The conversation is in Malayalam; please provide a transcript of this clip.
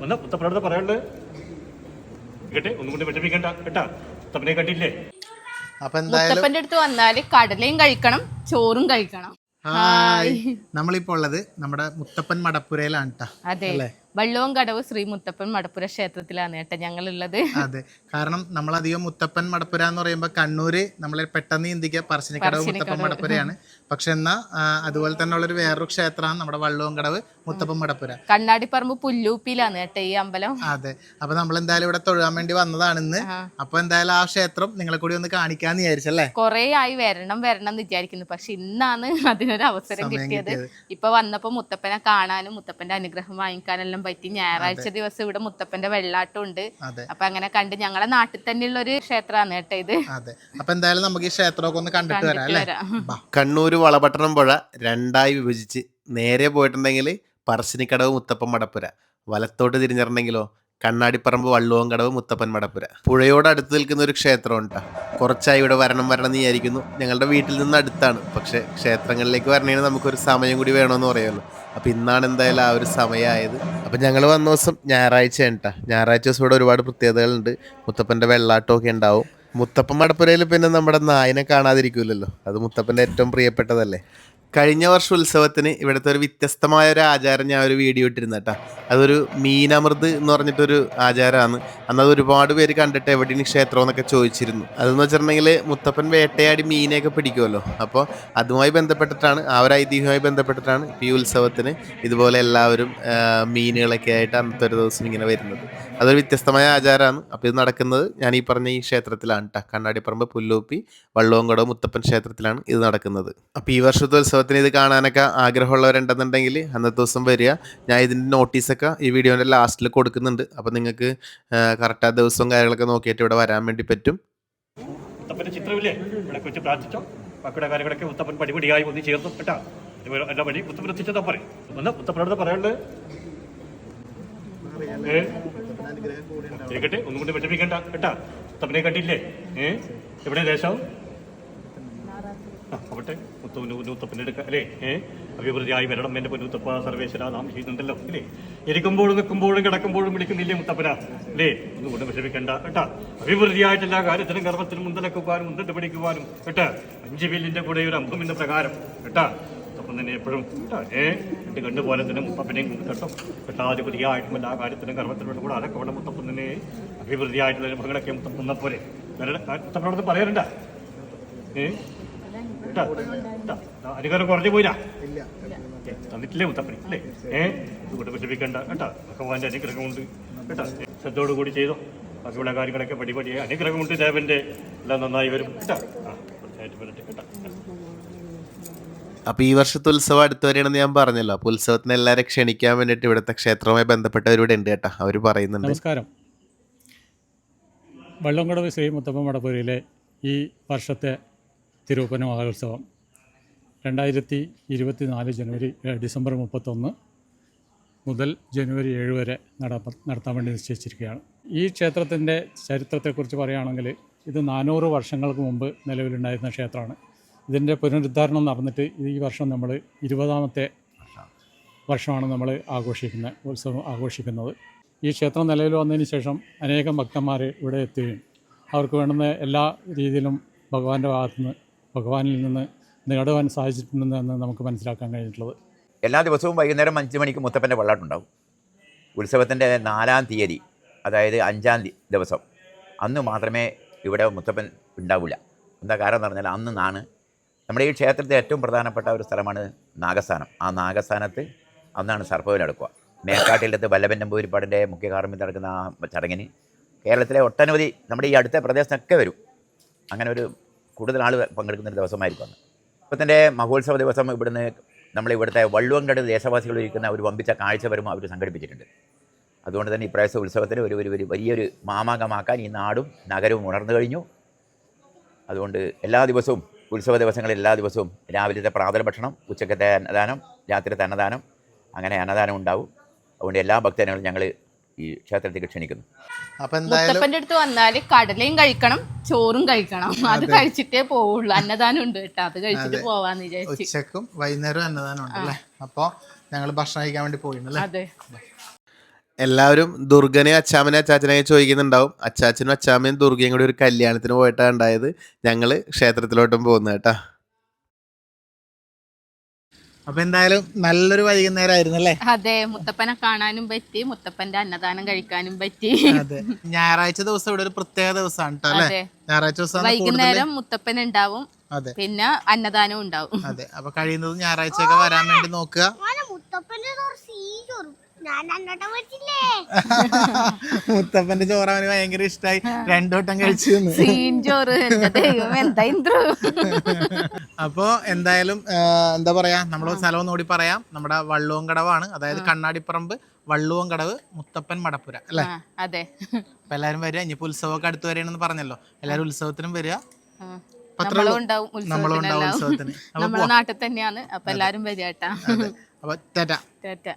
ഒന്ന് മുത്തപ്പനോട് പറയാനുള്ളത് കേട്ടെ, ഒന്നും കൊണ്ട് വിഷമിക്കണ്ട കേട്ടാ. മുത്തപ്പനെ കണ്ടില്ലേ? അപ്പൊ എന്തായാലും മുത്തപ്പന്റെ അടുത്ത് വന്നാല് കടലയും കഴിക്കണം, ചോറും കഴിക്കണം. നമ്മളിപ്പോ ഉള്ളത് നമ്മുടെ മുത്തപ്പൻ മടപ്പുരയിലാണ് ട്ടാ. അതെ, വള്ളവും കടവ് ശ്രീ മുത്തപ്പൻ മടപ്പുര ക്ഷേത്രത്തിലാണ് കേട്ടോ ഞങ്ങളുള്ളത്. അതെ, കാരണം നമ്മളധികം മുത്തപ്പൻ മടപ്പുര എന്ന് പറയുമ്പോൾ കണ്ണൂര് നമ്മളെ പെട്ടെന്ന് ചിന്തിക്കുക പറശ്ശിനിക്കടവ് മുത്തപ്പൻ മടപ്പുരയാണ്. പക്ഷെ എന്നാ അതുപോലെ തന്നെ ഉള്ളൊരു വേറൊരു ക്ഷേത്രമാണ് നമ്മുടെ വള്ളവും കടവ് മുത്തപ്പൻ മടപ്പുര. കണ്ണാടിപ്പറമ്പ് പുല്ലൂപ്പിയിലാണ് കേട്ടോ ഈ അമ്പലം. അതെ, അപ്പൊ നമ്മൾ എന്തായാലും ഇവിടെ തൊഴാൻ വേണ്ടി വന്നതാണ് ഇന്ന്. അപ്പൊ എന്തായാലും ആ ക്ഷേത്രം നിങ്ങളെ കൂടി ഒന്ന് കാണിക്കാന്ന് വിചാരിച്ചല്ലേ. കൊറേ ആയി വരണം എന്ന് വിചാരിക്കുന്നു, പക്ഷെ ഇന്നാണ് അതിനൊരു അവസരം കിട്ടിയത്. ഇപ്പൊ വന്നപ്പോ മുത്തപ്പനെ കാണാനും മുത്തപ്പന്റെ അനുഗ്രഹം വാങ്ങിക്കാനെല്ലാം പറ്റി. ഞായറാഴ്ച ദിവസം ഇവിടെ മുത്തപ്പന്റെ വെള്ളാട്ടം ഉണ്ട്. അപ്പൊ അങ്ങനെ കണ്ട് ഞങ്ങളെ നാട്ടിൽ തന്നെയുള്ള ഒരു ക്ഷേത്രമാണ് കേട്ടോ ഇത്. അതെ, അപ്പൊ എന്തായാലും നമുക്ക് ഈ ക്ഷേത്രമൊക്കെ ഒന്ന് കണ്ടിട്ട് വരാം അല്ലേ. കണ്ണൂര് വളപട്ടണം പുഴ രണ്ടായി വിഭജിച്ച് നേരെ പോയിട്ടുണ്ടെങ്കിൽ പറശ്ശിനിക്കടവ് മുത്തപ്പൻ മടപ്പുര, വലത്തോട്ട് തിരിഞ്ഞിട്ടുണ്ടെങ്കിലോ കണ്ണാടിപ്പറമ്പ് വള്ളുവം കടവ് മുത്തപ്പൻ മടപ്പുര. പുഴയോട് അടുത്ത് നിൽക്കുന്ന ഒരു ക്ഷേത്രം ഉണ്ടാ. കുറച്ചായി ഇവിടെ വരണം എന്ന് വിചാരിക്കുന്നു. ഞങ്ങളുടെ വീട്ടിൽ നിന്ന് അടുത്താണ്, പക്ഷെ ക്ഷേത്രങ്ങളിലേക്ക് വരണമെങ്കിൽ നമുക്കൊരു സമയം കൂടി വേണമെന്ന് പറയുമല്ലോ. അപ്പം ഇന്നാണ് എന്തായാലും ആ ഒരു സമയമായത്. അപ്പം ഞങ്ങൾ വന്ന ദിവസം ഞായറാഴ്ചയാണ് കേട്ടോ. ഞായറാഴ്ച ദിവസം ഇവിടെ ഒരുപാട് പ്രത്യേകതകളുണ്ട്. മുത്തപ്പൻ്റെ വെള്ളാട്ടമൊക്കെ ഉണ്ടാവും. മുത്തപ്പൻ മടപ്പുരയിൽ പിന്നെ നമ്മുടെ നായനെ കാണാതിരിക്കില്ലല്ലോ, അത് മുത്തപ്പൻ്റെ ഏറ്റവും പ്രിയപ്പെട്ടതല്ലേ. കഴിഞ്ഞ വർഷം ഉത്സവത്തിന് ഇവിടുത്തെ ഒരു വ്യത്യസ്തമായ ഒരു ആചാരം ഞാൻ ഒരു വീഡിയോ ഇട്ടിരുന്നു കേട്ടോ. അതൊരു മീനമൃത് എന്ന് പറഞ്ഞിട്ടൊരു ആചാരമാണ്. അന്നത് ഒരുപാട് പേര് കണ്ടിട്ട് എവിടെയാണ് ക്ഷേത്രം എന്നൊക്കെ ചോദിച്ചിരുന്നു. അതെന്ന് വെച്ചിട്ടുണ്ടെങ്കിൽ മുത്തപ്പൻ വേട്ടയാടി മീനെയൊക്കെ പിടിക്കുമല്ലോ. അപ്പോൾ അതുമായി ബന്ധപ്പെട്ടിട്ടാണ്, ആ ഒരു ഐതിഹ്യവുമായി ബന്ധപ്പെട്ടിട്ടാണ് ഈ ഉത്സവത്തിന് ഇതുപോലെ എല്ലാവരും മീനുകളൊക്കെ ആയിട്ട് അന്നത്തെ ഒരു ദിവസം ഇങ്ങനെ വരുന്നത്. അതൊരു വ്യത്യസ്തമായ ആചാരമാണ്. അപ്പോൾ ഇത് നടക്കുന്നത് ഞാൻ ഈ പറഞ്ഞ ഈ ക്ഷേത്രത്തിലാണ് കേട്ടോ. കണ്ണാടിപ്പറമ്പ് പുല്ലൂപ്പി വള്ളവങ്കടവ് മുത്തപ്പൻ ക്ഷേത്രത്തിലാണ് ഇത് നടക്കുന്നത്. അപ്പോൾ ഈ വർഷത്തെ ഉത്സവത്തിന് ഇത് കാണാനൊക്കെ ആഗ്രഹമുള്ളവരുണ്ടെന്നുണ്ടെങ്കിൽ അന്നത്തെ ദിവസം വരിക. ഞാൻ ഇതിൻ്റെ നോട്ടീസൊക്കെ ഈ വീഡിയോൻ്റെ ലാസ്റ്റിൽ കൊടുക്കുന്നുണ്ട്. അപ്പോൾ നിങ്ങൾക്ക് കറക്റ്റ് ആ ദിവസവും കാര്യങ്ങളൊക്കെ നോക്കിയിട്ട് ഇവിടെ വരാൻ വേണ്ടി പറ്റും. മുത്തപ്പൻ്റെ ചിത്രമില്ലേ, ഇവിടെ വെച്ച് പ്രാർത്ഥിച്ചോ. ബാക്കിയുടെ കാര്യങ്ങളൊക്കെ മുത്തപ്പൻ പടിപടിയായി ഒന്ന് ചേർന്നു കേട്ടാ. എല്ലാ പടി മുത്തപ്പൻ എത്തിച്ചതാ പറയും. ഒന്ന് മുത്തപ്പനോട് പറയാനുള്ളത് കേട്ടെ, ഒന്നും കൊണ്ട് വിഷമിക്കണ്ട കേട്ടാ. മുത്തപ്പനെ കണ്ടില്ലേ? എവിടെ ദേശം അവിടെ മുത്തപ്പൻ്റെ എടുക്കുക അല്ലേ. അഭിവൃദ്ധിയായി വരണം എൻ്റെ പൊന്നുത്തപ്പ സർവേശ്വര നാം ചെയ്യുന്നുണ്ടല്ലോ അല്ലേ. ഇരിക്കുമ്പോഴും നിൽക്കുമ്പോഴും കിടക്കുമ്പോഴും വിളിക്കുന്നില്ലേ മുത്തപ്പന അല്ലേ. ഒന്നും കൊണ്ട് വിഷമിക്കണ്ട കേട്ടാ. അഭിവൃദ്ധിയായിട്ട് എല്ലാ കാര്യത്തിനും ഗർഭത്തിനും മുന്തലക്കുവാനും മുന്നിട്ട് പിടിക്കുവാനും കേട്ടാ. 5 വില്ലിൻ്റെ കൂടെ ഒരു അമ്പമിൻ്റെ പ്രകാരം കേട്ടാ. മുത്തപ്പൻ തന്നെ എപ്പോഴും കേട്ടാ രണ്ട് കണ്ടുപോലെ തന്നെ മുത്തപ്പനെയും കേട്ടോ. കേട്ടാധിപതിയായിട്ടും എല്ലാ കാര്യത്തിനും ഗർഭത്തിനും കൂടെ അതൊക്കെ വേണം. മുത്തപ്പൻ തന്നെ അഭിവൃദ്ധിയായിട്ടുള്ള അനുഭവങ്ങളൊക്കെ മുത്തപ്പനെ പോലെ മുത്തപ്പനോടൊന്ന് പറയാറുണ്ട. അനുകാരം കുറഞ്ഞു പോയില്ല തന്നിട്ടില്ലേ മുത്തപ്പനെ അല്ലേ. ഇതുകൊണ്ട് വിഷമിക്കണ്ട കേട്ടാ. ഭഗവാന്റെ അനുഗ്രഹം കൊണ്ട് കേട്ടാ. ശ്രദ്ധയോട് കൂടി ചെയ്തോ. ബാക്കിയുള്ള കാര്യങ്ങളൊക്കെ പടിപടിയായി അനുഗ്രഹം കൊണ്ട് ദേവന്റെ എല്ലാം നന്നായി വരും കേട്ടാ. വരട്ടെ കേട്ടാ. അപ്പോൾ ഈ വർഷത്തെ ഉത്സവം അടുത്ത് വരെയാണെന്ന് ഞാൻ പറഞ്ഞല്ലോ. അപ്പോൾ ഉത്സവത്തിന് എല്ലാവരും ക്ഷണിക്കാൻ വേണ്ടിയിട്ട് ഇവിടുത്തെ ക്ഷേത്രവുമായി ബന്ധപ്പെട്ടവരിവിടെ ഉണ്ട് കേട്ടോ. അവർ പറയുന്നുണ്ട്. നമസ്കാരം. വള്ളംകടവ് ശ്രീ മുത്തപ്പൻ മടപ്പുരയിലെ ഈ വർഷത്തെ തിരുവപ്പന മഹോത്സവം 2024 ഡിസംബർ 31 മുതൽ ജനുവരി 7 വരെ നടത്താൻ വേണ്ടി നിശ്ചയിച്ചിരിക്കുകയാണ്. ഈ ക്ഷേത്രത്തിൻ്റെ ചരിത്രത്തെക്കുറിച്ച് പറയുകയാണെങ്കിൽ ഇത് 400 വർഷങ്ങൾക്ക് മുമ്പ് നിലവിലുണ്ടായിരുന്ന ക്ഷേത്രമാണ്. ഇതിൻ്റെ പുനരുദ്ധാരണം നടന്നിട്ട് ഈ വർഷം നമ്മൾ 20ാമത്തെ വർഷമാണ് നമ്മൾ ഉത്സവം ആഘോഷിക്കുന്നത്. ഈ ക്ഷേത്രം നിലവിൽ വന്നതിന് ശേഷം അനേകം ഭക്തന്മാർ ഇവിടെ എത്തുകയും അവർക്ക് വേണ്ടുന്ന എല്ലാ രീതിയിലും ഭഗവാനിൽ നിന്ന് നേടുവാൻ സാധിച്ചിട്ടുണ്ടെന്ന് നമുക്ക് മനസ്സിലാക്കാൻ കഴിഞ്ഞിട്ടുള്ളത്. എല്ലാ ദിവസവും വൈകുന്നേരം 5 മണിക്ക് മുത്തപ്പൻ്റെ വെള്ളാട്ടുണ്ടാവും. ഉത്സവത്തിൻ്റെ 4ാം തീയതി, അതായത് 5ാം ദിവസം, അന്ന് മാത്രമേ ഇവിടെ മുത്തപ്പൻ ഉണ്ടാവില്ല. എന്താ കാരണം എന്ന് പറഞ്ഞാൽ അന്നാണ് നമ്മുടെ ഈ ക്ഷേത്രത്തിൽ ഏറ്റവും പ്രധാനപ്പെട്ട ഒരു സ്ഥലമാണ് നാഗസ്ഥാനം. ആ നാഗസ്ഥാനത്ത് അന്നാണ് സർപ്പബലി നടക്കുക. മേക്കാട്ടിലത്ത് വല്ലഭൻ നമ്പൂതിരിപ്പാടിൻ്റെ മുഖ്യ കാർമ്മികത്തിൽ നടക്കുന്ന ആ ചടങ്ങിന് കേരളത്തിലെ ഒട്ടനവധി നമ്മുടെ ഈ അടുത്ത പ്രദേശത്തൊക്കെ വരും. അങ്ങനെ ഒരു കൂടുതൽ ആൾ പങ്കെടുക്കുന്നൊരു ദിവസമായിരിക്കും അന്ന്. ഇപ്പത്തിൻ്റെ മഹോത്സവ ദിവസം ഇവിടുത്തെ വള്ളുവങ്കട് ദേശവാസികൾ ഇരിക്കുന്ന ഒരു വമ്പിച്ച കാഴ്ച വരുമ്പോൾ അവർ സംഘടിപ്പിച്ചിട്ടുണ്ട്. അതുകൊണ്ട് തന്നെ ഇപ്രാവശ്യ ഉത്സവത്തിന് ഒരു വലിയൊരു മാമാകമാക്കാൻ ഈ നാടും നഗരവും ഉണർന്നു കഴിഞ്ഞു. അതുകൊണ്ട് എല്ലാ ദിവസവും ഉത്സവ ദിവസങ്ങളിൽ എല്ലാ ദിവസവും രാവിലത്തെ പ്രാതൽ ഭക്ഷണം, ഉച്ചക്കത്തെ അന്നദാനം, രാത്രിത്തെ അന്നദാനം, അങ്ങനെ അന്നദാനം ഉണ്ടാവും. അതുകൊണ്ട് എല്ലാ ഭക്തജനങ്ങളും ഞങ്ങൾ ഈ ക്ഷേത്രത്തിലേക്ക് ക്ഷണിക്കുന്നു. മുത്തപ്പന്റെ അടുത്ത് വന്നാല് കടലയും കഴിക്കണം, ചോറും കഴിക്കണം. അത് കഴിച്ചിട്ടേ പോവുള്ളൂ. അന്നദാനം ഉണ്ട് കേട്ടോ, അത് കഴിച്ചിട്ട് പോവാന്ന് വിചാരിച്ചു. ഉച്ചക്കും വൈകുന്നേരം അന്നദാനം ഉണ്ടല്ലേ. അപ്പോൾ ഞങ്ങൾ ഭക്ഷണം കഴിക്കാൻ വേണ്ടി പോയില്ലേ. അതെ. എല്ലാവരും ദുർഗനെ അച്ചാമ്മനെ അച്ചാച്ചനെയൊക്കെ ചോദിക്കുന്നുണ്ടാവും. അച്ചാച്ചനും അച്ചാമ്മയും ദുർഗയും കൂടി ഒരു കല്യാണത്തിന് പോയിട്ടാണ് ഉണ്ടായത്. ഞങ്ങൾ ക്ഷേത്രത്തിലോട്ടും പോകുന്നത് കേട്ടാ. അപ്പൊ എന്തായാലും നല്ലൊരു വൈകുന്നേരമായിരുന്നു അല്ലേ? അതെ, മുത്തപ്പനെ കാണാനും പറ്റി, മുത്തപ്പന്റെ അന്നദാനം കഴിക്കാനും പറ്റി. അതെ, ഞായറാഴ്ച ദിവസം ഇവിടെ ഒരു പ്രത്യേക ദിവസമാണ് കേട്ടോ അല്ലേ? അതെ. ഞായറാഴ്ച ദിവസം വൈകുന്നേരം മുത്തപ്പൻ ഉണ്ടാവും, അതെ പിന്നെ അന്നദാനവും ഉണ്ടാവും. അതെ. അപ്പൊ കഴിയുന്നത് ഞായറാഴ്ചയൊക്കെ വരാൻ വേണ്ടി നോക്കുക. മുത്തപ്പന്റെ ചോറ് അവന് ഭയങ്കര ഇഷ്ടമായി, 2 വട്ടം കഴിച്ചു തിന്നു. സീൻ ചോറ്, എന്റെ ദൈവം എന്താ ഇന്ദ്രു. അപ്പോ എന്തായാലും എന്താ പറയാ, നമ്മള് സ്ഥലം ഒന്നുകൂടി പറയാം. നമ്മുടെ വള്ളുവം കടവാണ്, അതായത് കണ്ണാടിപ്പറമ്പ് വള്ളുവം കടവ് മുത്തപ്പൻ മടപ്പുര അല്ലെ? അതെ. അപ്പൊ എല്ലാരും വരിക. ഇനിയിപ്പോ ഉത്സവമൊക്കെ അടുത്ത് വരികയാണെന്ന് പറഞ്ഞല്ലോ, എല്ലാരും ഉത്സവത്തിനും വരിക. നമ്മളും ഉണ്ടാവും ഉത്സവത്തിന്. നമ്മളെ നാട്ടിൽ തന്നെയാണ്. അപ്പൊ എല്ലാരും വരിക കേട്ടാ. അപ്പൊ ടാറ്റ. ടാറ്റ.